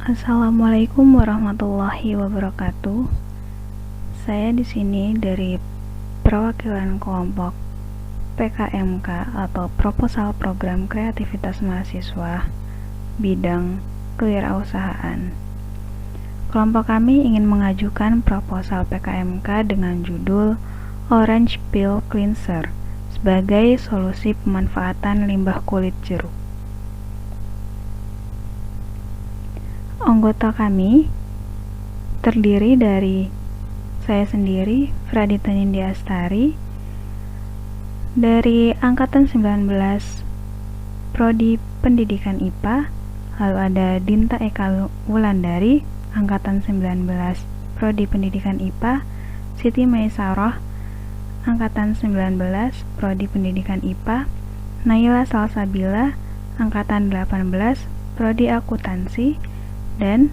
Assalamualaikum warahmatullahi wabarakatuh. Saya di sini dari perwakilan kelompok PKMK atau Proposal Program Kreativitas Mahasiswa bidang kewirausahaan. Kelompok kami ingin mengajukan proposal PKMK dengan judul Orange Peel Cleanser sebagai solusi pemanfaatan limbah kulit jeruk. Anggota kami terdiri dari saya sendiri, Fradita Nindya Astari, dari Angkatan 19 Prodi Pendidikan IPA, lalu ada Dinta Eka Wulandari, Angkatan 19 Prodi Pendidikan IPA, Siti Maisarah, Angkatan 19 Prodi Pendidikan IPA, Naila Salsabila, Angkatan 18 Prodi Akuntansi, dan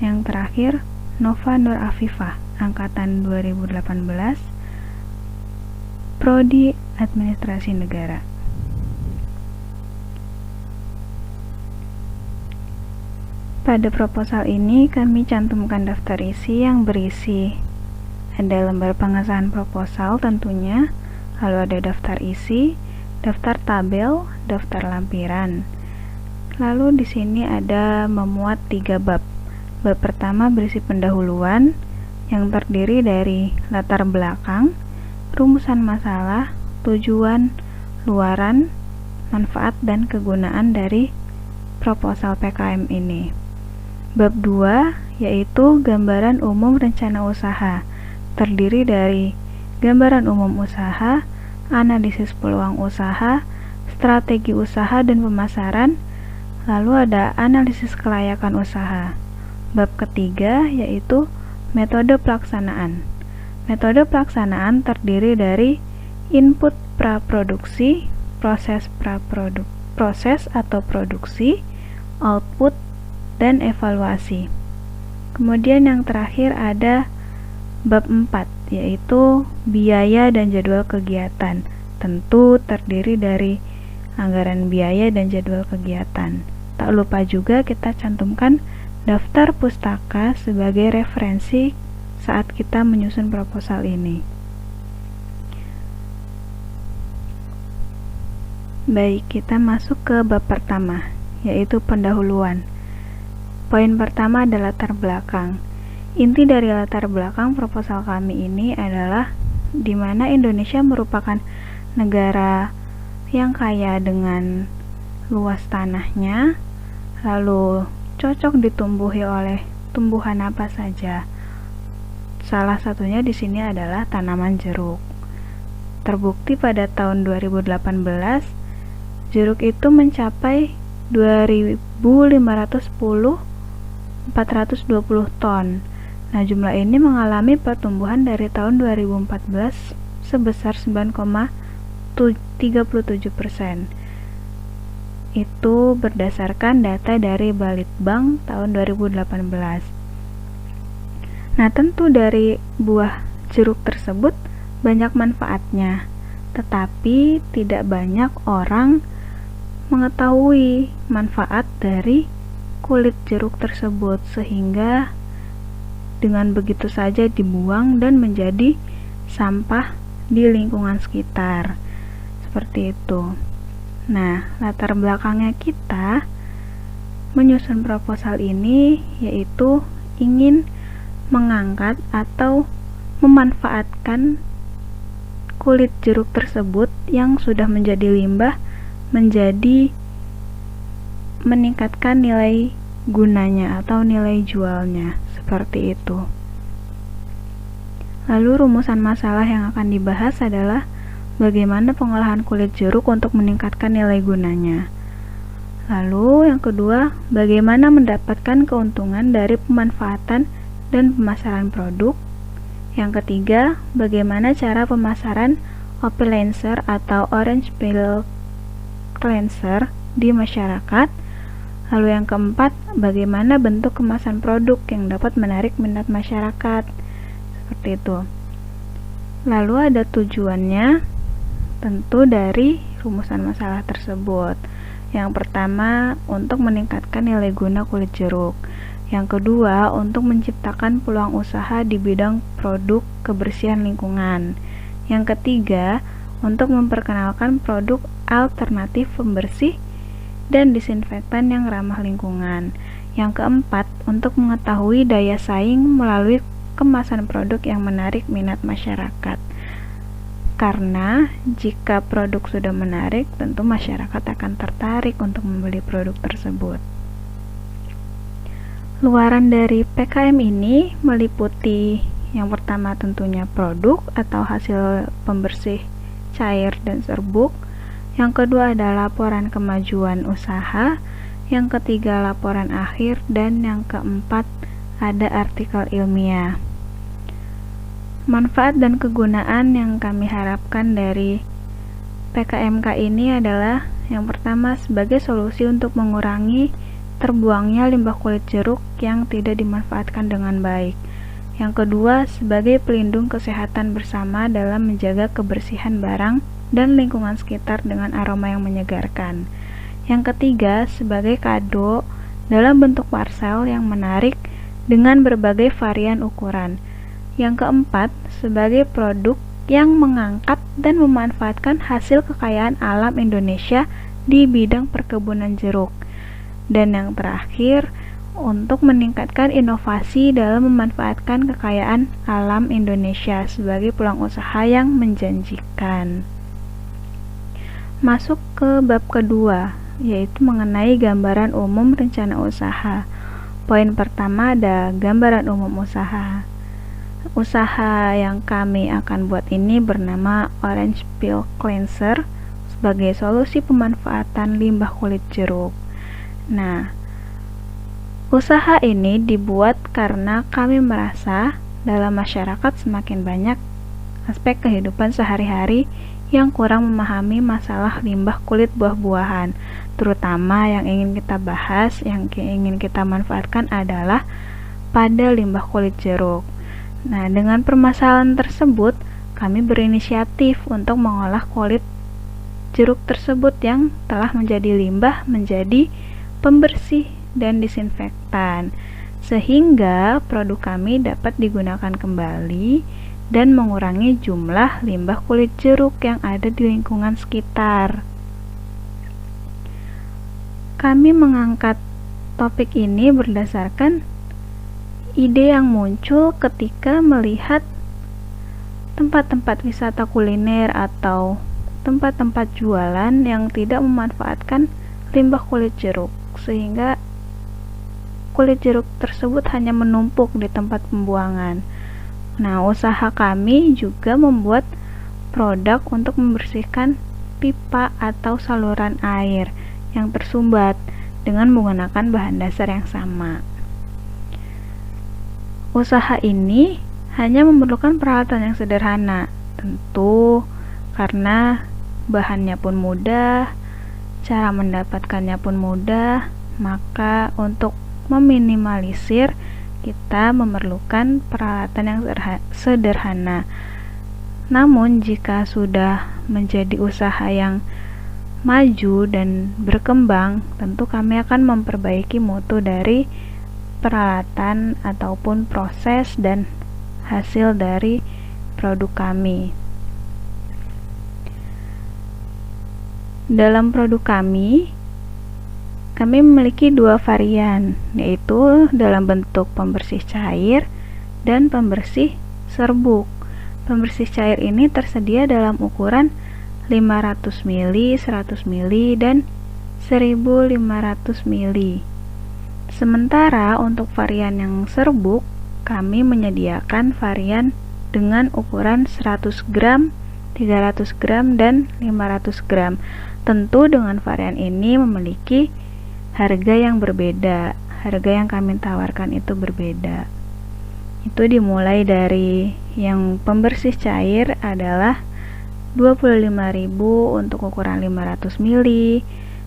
yang terakhir Nova Nur Afifah, Angkatan 2018 Prodi Administrasi Negara. Pada proposal ini kami cantumkan daftar isi yang berisi ada lembar pengesahan proposal tentunya, lalu ada daftar isi, daftar tabel, daftar lampiran. Lalu di sini ada memuat 3 bab. Bab pertama berisi pendahuluan yang terdiri dari latar belakang, rumusan masalah, tujuan, luaran, manfaat, dan kegunaan dari proposal PKM ini. Bab 2 yaitu gambaran umum rencana usaha, terdiri dari gambaran umum usaha, analisis peluang usaha, strategi usaha dan pemasaran, lalu ada analisis kelayakan usaha. Bab ketiga yaitu metode pelaksanaan. Metode pelaksanaan terdiri dari input praproduksi, proses atau produksi, output, dan evaluasi. Kemudian yang terakhir ada bab 4 yaitu biaya dan jadwal kegiatan. Tentu terdiri dari anggaran biaya dan jadwal kegiatan. Tak lupa juga kita cantumkan daftar pustaka sebagai referensi saat kita menyusun proposal ini. Baik, kita masuk ke bab pertama, yaitu pendahuluan. Poin pertama adalah latar belakang. Inti dari latar belakang proposal kami ini adalah di mana Indonesia merupakan negara yang kaya dengan luas tanahnya, lalu cocok ditumbuhi oleh tumbuhan apa saja. Salah satunya di sini adalah tanaman jeruk. Terbukti pada tahun 2018, jeruk itu mencapai 2.510.420 ton. Nah, jumlah ini mengalami pertumbuhan dari tahun 2014 sebesar 9,37%. Itu berdasarkan data dari Balitbank tahun 2018. Nah, tentu dari buah jeruk tersebut banyak manfaatnya, tetapi tidak banyak orang mengetahui manfaat dari kulit jeruk tersebut, sehingga dengan begitu saja dibuang dan menjadi sampah di lingkungan sekitar. Seperti itu. Nah, latar belakangnya kita menyusun proposal ini yaitu ingin mengangkat atau memanfaatkan kulit jeruk tersebut yang sudah menjadi limbah menjadi meningkatkan nilai gunanya atau nilai jualnya, seperti itu. Lalu rumusan masalah yang akan dibahas adalah bagaimana pengolahan kulit jeruk untuk meningkatkan nilai gunanya. Lalu yang kedua, bagaimana mendapatkan keuntungan dari pemanfaatan dan pemasaran produk. Yang ketiga, bagaimana cara pemasaran Opilancer atau Orange Peel Cleanser di masyarakat. Lalu yang keempat, bagaimana bentuk kemasan produk yang dapat menarik minat masyarakat. Seperti itu. Lalu ada tujuannya tentu dari rumusan masalah tersebut. Yang pertama, untuk meningkatkan nilai guna kulit jeruk. Yang kedua, untuk menciptakan peluang usaha di bidang produk kebersihan lingkungan. Yang ketiga, untuk memperkenalkan produk alternatif pembersih dan disinfektan yang ramah lingkungan. Yang keempat, untuk mengetahui daya saing melalui kemasan produk yang menarik minat masyarakat. Karena jika produk sudah menarik, tentu masyarakat akan tertarik untuk membeli produk tersebut. Luaran dari PKM ini meliputi yang pertama tentunya produk atau hasil pembersih cair dan serbuk. Yang kedua adalah laporan kemajuan usaha. Yang ketiga laporan akhir, dan yang keempat ada artikel ilmiah. Manfaat dan kegunaan yang kami harapkan dari PKMK ini adalah yang pertama sebagai solusi untuk mengurangi terbuangnya limbah kulit jeruk yang tidak dimanfaatkan dengan baik. Yang kedua, sebagai pelindung kesehatan bersama dalam menjaga kebersihan barang dan lingkungan sekitar dengan aroma yang menyegarkan. Yang ketiga, sebagai kado dalam bentuk parsel yang menarik dengan berbagai varian ukuran. Yang keempat, sebagai produk yang mengangkat dan memanfaatkan hasil kekayaan alam Indonesia di bidang perkebunan jeruk. Dan yang terakhir, untuk meningkatkan inovasi dalam memanfaatkan kekayaan alam Indonesia sebagai peluang usaha yang menjanjikan. Masuk ke bab kedua, yaitu mengenai gambaran umum rencana usaha. Poin pertama ada gambaran umum usaha. Usaha yang kami akan buat ini bernama Orange Peel Cleanser sebagai solusi pemanfaatan limbah kulit jeruk. Nah, usaha ini dibuat karena kami merasa dalam masyarakat semakin banyak aspek kehidupan sehari-hari yang kurang memahami masalah limbah kulit buah-buahan. Terutama yang ingin kita bahas, yang ingin kita manfaatkan adalah pada limbah kulit jeruk. Nah, dengan permasalahan tersebut, kami berinisiatif untuk mengolah kulit jeruk tersebut yang telah menjadi limbah menjadi pembersih dan disinfektan, sehingga produk kami dapat digunakan kembali dan mengurangi jumlah limbah kulit jeruk yang ada di lingkungan sekitar. Kami mengangkat topik ini berdasarkan ide yang muncul ketika melihat tempat-tempat wisata kuliner atau tempat-tempat jualan yang tidak memanfaatkan limbah kulit jeruk, sehingga kulit jeruk tersebut hanya menumpuk di tempat pembuangan. Nah, usaha kami juga membuat produk untuk membersihkan pipa atau saluran air yang tersumbat dengan menggunakan bahan dasar yang sama. Usaha ini hanya memerlukan peralatan yang sederhana, tentu karena bahannya pun mudah, cara mendapatkannya pun mudah, maka untuk meminimalisir kita memerlukan peralatan yang sederhana. Namun jika sudah menjadi usaha yang maju dan berkembang, tentu kami akan memperbaiki mutu dari peralatan ataupun proses dan hasil dari produk kami. Dalam produk kami memiliki dua varian, yaitu dalam bentuk pembersih cair dan pembersih serbuk. Pembersih cair ini tersedia dalam ukuran 500 ml, 100 ml, dan 1500 ml. Sementara untuk varian yang serbuk, kami menyediakan varian dengan ukuran 100 gram, 300 gram, dan 500 gram. Tentu dengan varian ini memiliki harga yang berbeda. Harga yang kami tawarkan itu berbeda. Itu dimulai dari yang pembersih cair adalah 25.000 untuk ukuran 500 ml,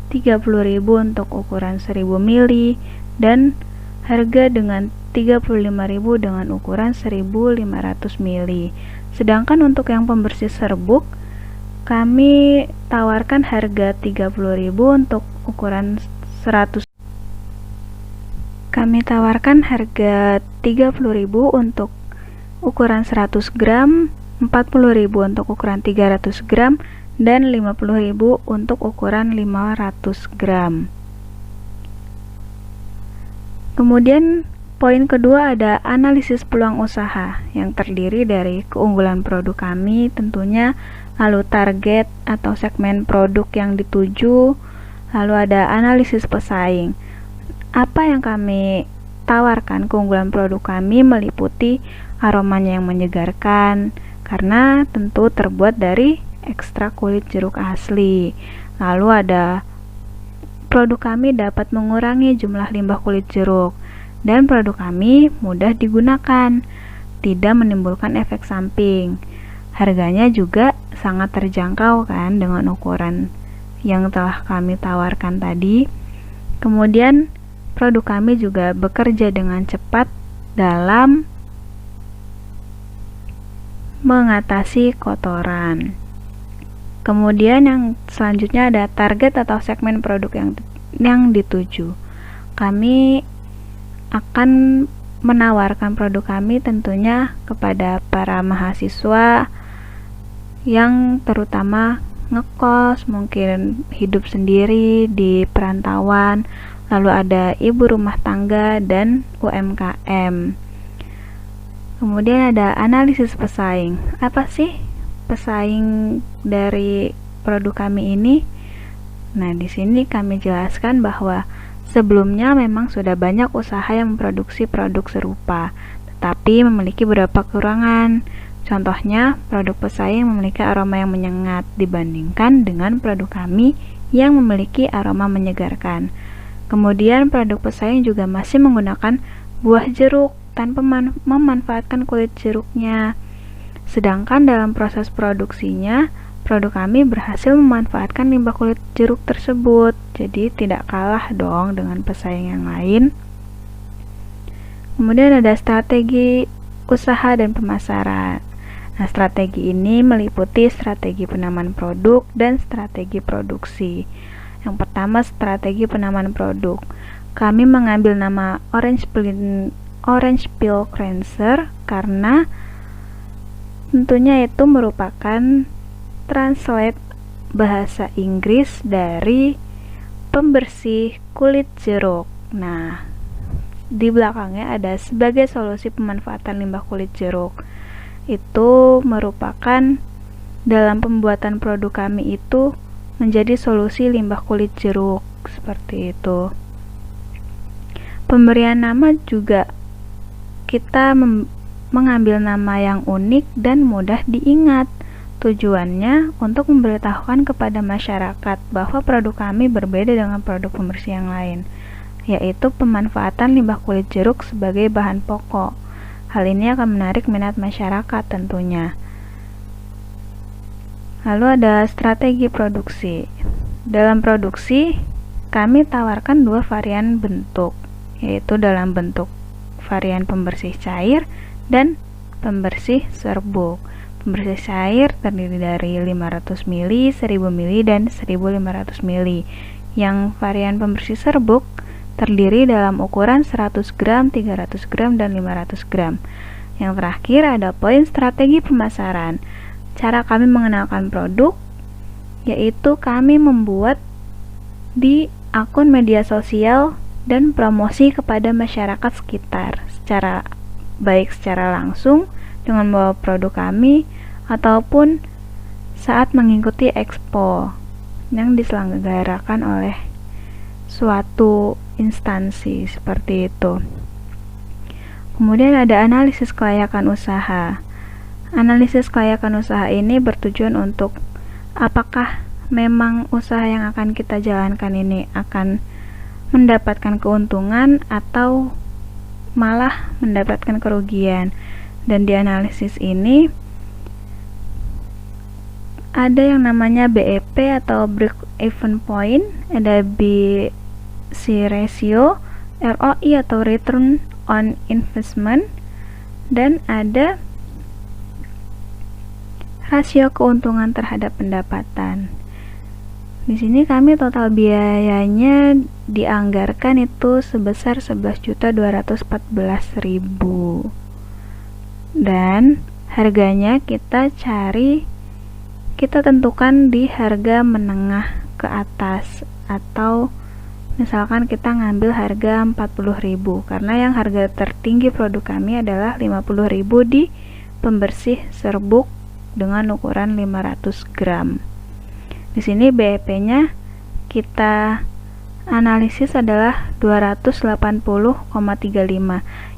30.000 untuk ukuran 1000 ml, dan harga dengan 35.000 dengan ukuran 1500 ml. Sedangkan untuk yang pembersih serbuk kami tawarkan harga 30.000 untuk ukuran 100 Kami tawarkan harga 30.000 untuk ukuran 100 gram, 40.000 untuk ukuran 300 gram, dan 50.000 untuk ukuran 500 gram. Kemudian poin kedua ada analisis peluang usaha yang terdiri dari keunggulan produk kami tentunya, lalu target atau segmen produk yang dituju, lalu ada analisis pesaing. Apa yang kami tawarkan, keunggulan produk kami meliputi aromanya yang menyegarkan karena tentu terbuat dari ekstrak kulit jeruk asli. Lalu ada produk kami dapat mengurangi jumlah limbah kulit jeruk dan produk kami mudah digunakan, tidak menimbulkan efek samping. Harganya juga sangat terjangkau kan dengan ukuran yang telah kami tawarkan tadi. Kemudian produk kami juga bekerja dengan cepat dalam mengatasi kotoran. Kemudian yang selanjutnya ada target atau segmen produk yang dituju. Kami akan menawarkan produk kami tentunya kepada para mahasiswa yang terutama ngekos, mungkin hidup sendiri di perantauan, lalu ada ibu rumah tangga dan UMKM. Kemudian ada analisis pesaing. Apa sih pesaing dari produk kami ini? Nah, di sini kami jelaskan bahwa sebelumnya memang sudah banyak usaha yang memproduksi produk serupa, tetapi memiliki beberapa kekurangan. Contohnya, produk pesaing memiliki aroma yang menyengat dibandingkan dengan produk kami yang memiliki aroma menyegarkan. Kemudian produk pesaing juga masih menggunakan buah jeruk tanpa memanfaatkan kulit jeruknya. Sedangkan dalam proses produksinya, produk kami berhasil memanfaatkan limbah kulit jeruk tersebut. Jadi tidak kalah dong dengan pesaing yang lain. Kemudian ada strategi usaha dan pemasaran. Nah, strategi ini meliputi strategi penamaan produk dan strategi produksi. Yang pertama, strategi penamaan produk. Kami mengambil nama Orange Peel Cleanser karena tentunya itu merupakan translate bahasa Inggris dari pembersih kulit jeruk. Nah, di belakangnya ada sebagai solusi pemanfaatan limbah kulit jeruk. Itu merupakan dalam pembuatan produk kami itu menjadi solusi limbah kulit jeruk, seperti itu. Pemberian nama juga kita mengambil nama yang unik dan mudah diingat. Tujuannya untuk memberitahukan kepada masyarakat bahwa produk kami berbeda dengan produk pembersih yang lain, yaitu pemanfaatan limbah kulit jeruk sebagai bahan pokok. Hal ini akan menarik minat masyarakat tentunya. Lalu ada strategi produksi. Dalam produksi, kami tawarkan dua varian bentuk, yaitu dalam bentuk varian pembersih cair dan pembersih serbuk. Pembersih cair terdiri dari 500 ml, 1000 ml, dan 1500 ml. Yang varian pembersih serbuk terdiri dalam ukuran 100 gram, 300 gram, dan 500 gram. Yang terakhir ada poin strategi pemasaran. Cara kami mengenalkan produk, yaitu kami membuat di akun media sosial dan promosi kepada masyarakat sekitar, baik secara langsung dengan membawa produk kami, ataupun saat mengikuti expo yang diselenggarakan oleh suatu instansi seperti itu. Kemudian ada analisis kelayakan usaha. Analisis kelayakan usaha ini bertujuan untuk apakah memang usaha yang akan kita jalankan ini akan mendapatkan keuntungan atau malah mendapatkan kerugian. Dan di analisis ini ada yang namanya BEP atau Break Even Point, ada BC Ratio, ROI atau Return on Investment, dan ada rasio keuntungan terhadap pendapatan. Di sini kami total biayanya dianggarkan itu sebesar 11.214.000. Dan harganya kita tentukan di harga menengah ke atas, atau misalkan kita ngambil harga 40.000 karena yang harga tertinggi produk kami adalah 50.000 di pembersih serbuk dengan ukuran 500 gram. Di sini BEP-nya kita analisis adalah 280,35,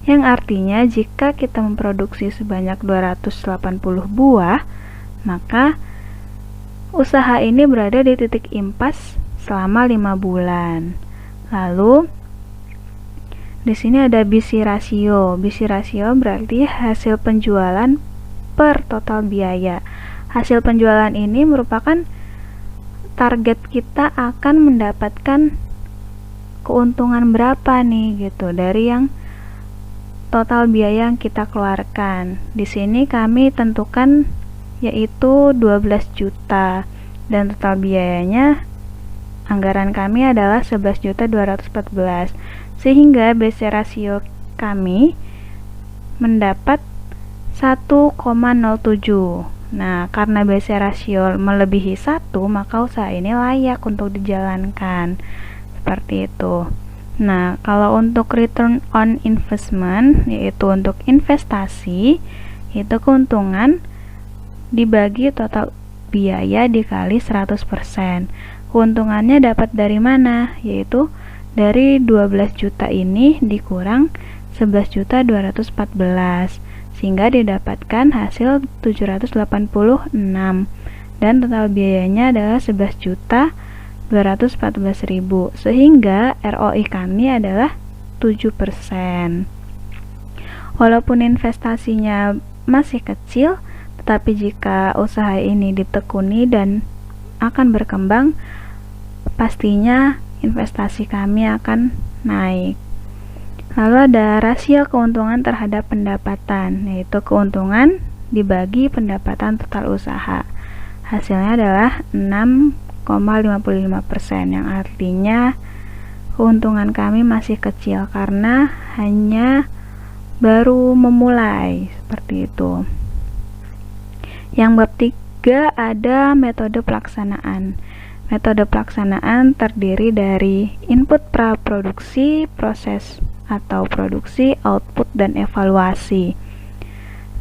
yang artinya jika kita memproduksi sebanyak 280 buah, maka usaha ini berada di titik impas selama 5 bulan. Lalu di sini ada BC ratio. BC ratio berarti hasil penjualan per total biaya. Hasil penjualan ini merupakan target kita akan mendapatkan keuntungan berapa nih gitu dari yang total biaya yang kita keluarkan. Di sini kami tentukan yaitu 12 juta dan total biayanya anggaran kami adalah 11.214, sehingga BC rasio kami mendapat 1,07. Nah, karena BC rasio melebihi 1, maka usaha ini layak untuk dijalankan. Seperti itu. Nah, kalau untuk return on investment, yaitu untuk investasi, itu keuntungan dibagi total biaya dikali 100%. Keuntungannya dapat dari mana? Yaitu dari 12 juta ini dikurang 11.214, sehingga didapatkan hasil 786, dan total biayanya adalah 11.214.000, sehingga ROI kami adalah 7%. Walaupun investasinya masih kecil, tetapi jika usaha ini ditekuni dan akan berkembang, pastinya investasi kami akan naik. Lalu ada rasio keuntungan terhadap pendapatan, yaitu keuntungan dibagi pendapatan total usaha. Hasilnya adalah 6,55%, yang artinya keuntungan kami masih kecil karena hanya baru memulai, seperti itu. Yang bab 3 ada metode pelaksanaan. Metode pelaksanaan terdiri dari input praproduksi, proses atau produksi, output, dan evaluasi.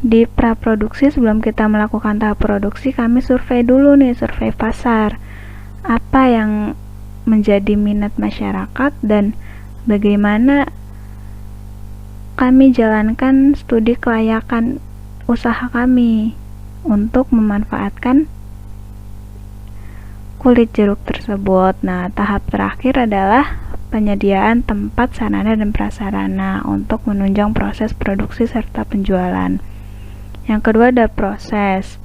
Di praproduksi, sebelum kita melakukan tahap produksi, kami survei dulu nih, survei pasar. Apa yang menjadi minat masyarakat dan bagaimana kami jalankan studi kelayakan usaha kami untuk memanfaatkan kulit jeruk tersebut. Nah, tahap terakhir adalah penyediaan tempat, sarana, dan prasarana untuk menunjang proses produksi serta penjualan. Yang kedua ada proses,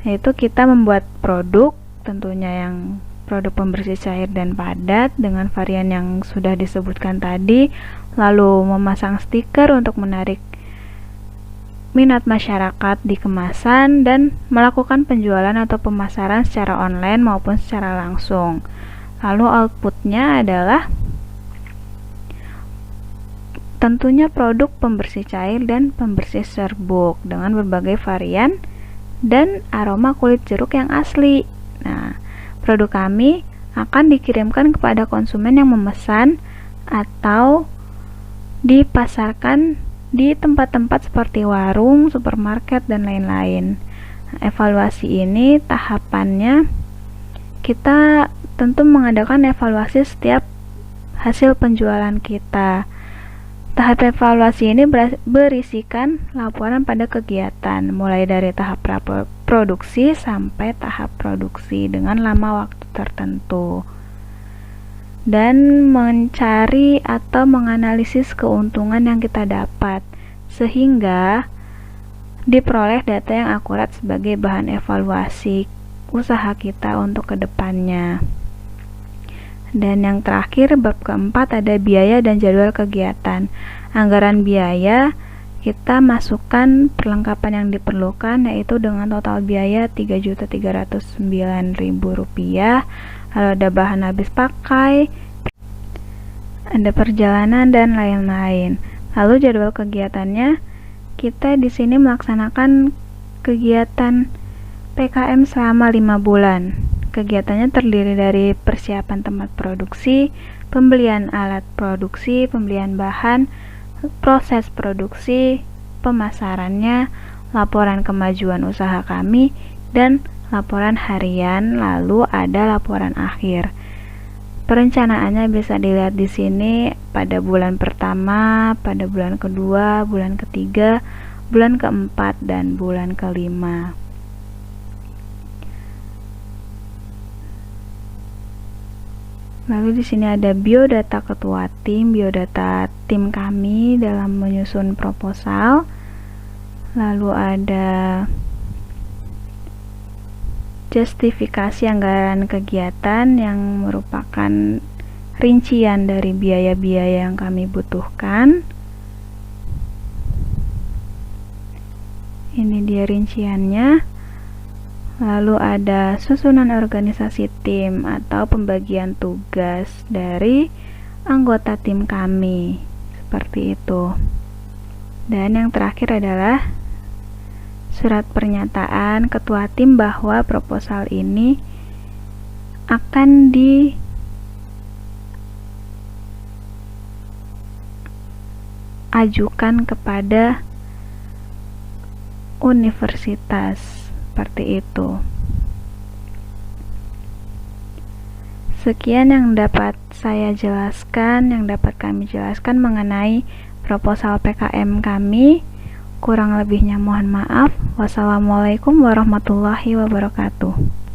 yaitu kita membuat produk, tentunya yang produk pembersih cair dan padat dengan varian yang sudah disebutkan tadi, lalu memasang stiker untuk menarik minat masyarakat di kemasan, dan melakukan penjualan atau pemasaran secara online maupun secara langsung. Lalu outputnya adalah tentunya produk pembersih cair dan pembersih serbuk dengan berbagai varian dan aroma kulit jeruk yang asli. Nah, produk kami akan dikirimkan kepada konsumen yang memesan atau dipasarkan di tempat-tempat seperti warung, supermarket, dan lain-lain. Evaluasi ini tahapannya kita tentu mengadakan evaluasi setiap hasil penjualan kita. Tahap evaluasi ini berisikan laporan pada kegiatan, mulai dari tahap produksi sampai tahap produksi dengan lama waktu tertentu, dan mencari atau menganalisis keuntungan yang kita dapat, sehingga diperoleh data yang akurat sebagai bahan evaluasi usaha kita untuk kedepannya. Dan yang terakhir, bab keempat ada biaya dan jadwal kegiatan. Anggaran biaya kita masukkan perlengkapan yang diperlukan, yaitu dengan total biaya Rp3.309.000. lalu ada bahan habis pakai, ada perjalanan dan lain-lain. Lalu jadwal kegiatannya, kita di sini melaksanakan kegiatan PKM selama 5 bulan. Kegiatannya terdiri dari persiapan tempat produksi, pembelian alat produksi, pembelian bahan, proses produksi, pemasarannya, laporan kemajuan usaha kami, dan laporan harian, lalu ada laporan akhir. Perencanaannya bisa dilihat di sini pada bulan pertama, pada bulan kedua, bulan ketiga, bulan keempat, dan bulan kelima. Lalu di sini ada biodata ketua tim, biodata tim kami dalam menyusun proposal. Lalu ada justifikasi anggaran kegiatan yang merupakan rincian dari biaya-biaya yang kami butuhkan. Ini dia rinciannya. Lalu ada susunan organisasi tim atau pembagian tugas dari anggota tim kami. Seperti itu. Dan yang terakhir adalah surat pernyataan ketua tim bahwa proposal ini akan diajukan kepada universitas, seperti itu. Sekian yang dapat saya jelaskan, yang dapat kami jelaskan mengenai proposal PKM kami. Kurang lebihnya mohon maaf. Wassalamualaikum warahmatullahi wabarakatuh.